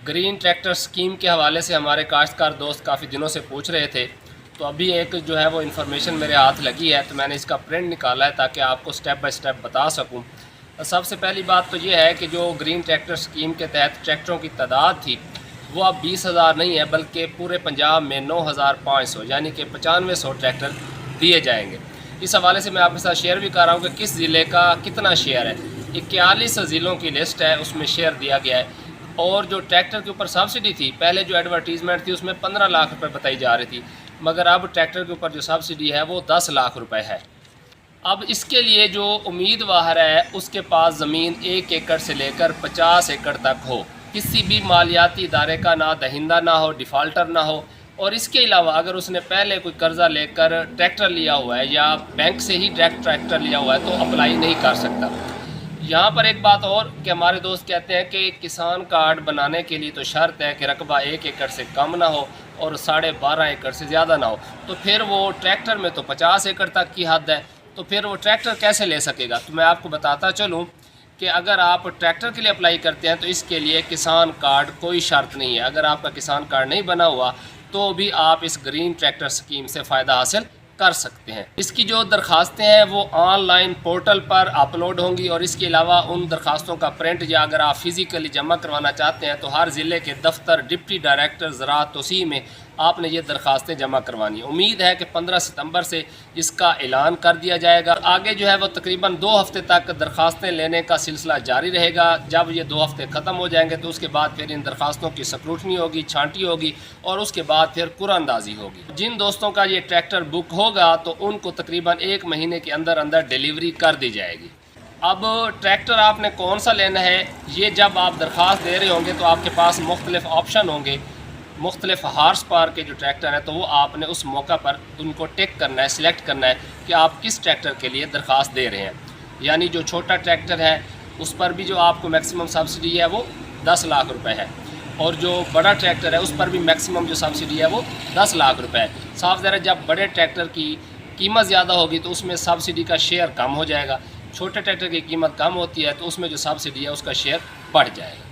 Green tractor scheme کے حوالے سے ہمارے کاشتکار دوست کافی دنوں سے پوچھ رہے تھے، تو ابھی ایک جو ہے وہ انفارمیشن میرے ہاتھ لگی ہے، تو میں نے اس کا پرنٹ نکالا ہے تاکہ آپ کو سٹیپ بائی سٹیپ بتا سکوں۔ سب سے پہلی بات تو یہ ہے کہ جو گرین ٹریکٹر سکیم کے تحت ٹریکٹروں کی تعداد تھی وہ اب 20,000 نہیں ہے، بلکہ پورے پنجاب میں 9,500 یعنی کہ 9500 ٹریکٹر دیے جائیں گے۔ اس حوالے سے میں آپ کے ساتھ شیئر بھی کر رہا ہوں کہ کس ضلع کا کتنا شیئر ہے۔ 41 ضلعوں کی لسٹ ہے، اس میں شیئر دیا گیا ہے۔ اور جو ٹریکٹر کے اوپر سبسڈی تھی، پہلے جو ایڈورٹیزمنٹ تھی اس میں 15 لاکھ روپے بتائی جا رہی تھی، مگر اب ٹریکٹر کے اوپر جو سبسڈی ہے وہ 10 لاکھ روپے ہے۔ اب اس کے لیے جو امیدوار ہے اس کے پاس زمین 1 ایکڑ سے لے کر 50 ایکڑ تک ہو، کسی بھی مالیاتی ادارے کا نہ دہندہ نہ ہو، ڈیفالٹر نہ ہو، اور اس کے علاوہ اگر اس نے پہلے کوئی قرضہ لے کر ٹریکٹر لیا ہوا ہے یا بینک سے ہی ڈائریکٹ ٹریکٹر لیا ہوا ہے تو اپلائی نہیں کر سکتا۔ یہاں پر ایک بات اور کہ ہمارے دوست کہتے ہیں کہ کسان کارڈ بنانے کے لیے تو شرط ہے کہ رقبہ 1 ایکڑ سے کم نہ ہو اور 12.5 ایکڑ سے زیادہ نہ ہو، تو پھر وہ ٹریکٹر میں تو 50 ایکڑ تک کی حد ہے، تو پھر وہ ٹریکٹر کیسے لے سکے گا؟ تو میں آپ کو بتاتا چلوں کہ اگر آپ ٹریکٹر کے لیے اپلائی کرتے ہیں تو اس کے لیے کسان کارڈ کوئی شرط نہیں ہے۔ اگر آپ کا کسان کارڈ نہیں بنا ہوا تو بھی آپ اس گرین ٹریکٹر سکیم سے فائدہ حاصل کر سکتے ہیں۔ اس کی جو درخواستیں ہیں وہ on line portal per upload ہوں گی، اور اس کے علاوہ ان درخواستوں کا پرنٹ یا اگر آپ فزیکلی جمع کروانا چاہتے ہیں تو ہر ضلع کے دفتر ڈپٹی ڈائریکٹر زراعت توسیع میں آپ نے یہ درخواستیں جمع کروانی۔ امید ہے کہ 15 ستمبر سے اس کا اعلان کر دیا جائے گا۔ آگے جو ہے وہ تقریباً 2 ہفتے تک درخواستیں لینے کا سلسلہ جاری رہے گا۔ جب یہ 2 ہفتے ختم ہو جائیں گے تو اس کے بعد پھر ان درخواستوں کی سکروٹنی ہوگی، چھانٹی ہوگی، اور اس کے بعد پھر قرعہ اندازی ہوگی۔ جن دوستوں کا یہ ٹریکٹر بک ہوگا تو ان کو تقریباً 1 مہینے کے اندر ڈیلیوری کر دی جائے گی۔ اب ٹریکٹر آپ نے کون سا لینا ہے، یہ جب آپ درخواست دے رہے ہوں گے تو آپ کے پاس مختلف آپشن ہوں گے، مختلف ہارس پاور کے جو ٹریکٹر ہیں، تو وہ آپ نے اس موقع پر ان کو ٹک کرنا ہے، سلیکٹ کرنا ہے کہ آپ کس ٹریکٹر کے لیے درخواست دے رہے ہیں۔ یعنی جو چھوٹا ٹریکٹر ہے اس پر بھی جو آپ کو میکسیمم سبسڈی ہے وہ 10 لاکھ روپے ہے، اور جو بڑا ٹریکٹر ہے اس پر بھی میکسیمم جو سبسڈی ہے وہ 10 لاکھ روپے ہے۔ صاف ظاہر ہے جب بڑے ٹریکٹر کی قیمت زیادہ ہوگی تو اس میں سبسڈی کا شیئر کم ہو جائے گا، چھوٹے ٹریکٹر کی قیمت کم ہوتی ہے تو اس میں جو سبسڈی ہے اس کا شیئر بڑھ جائے گا۔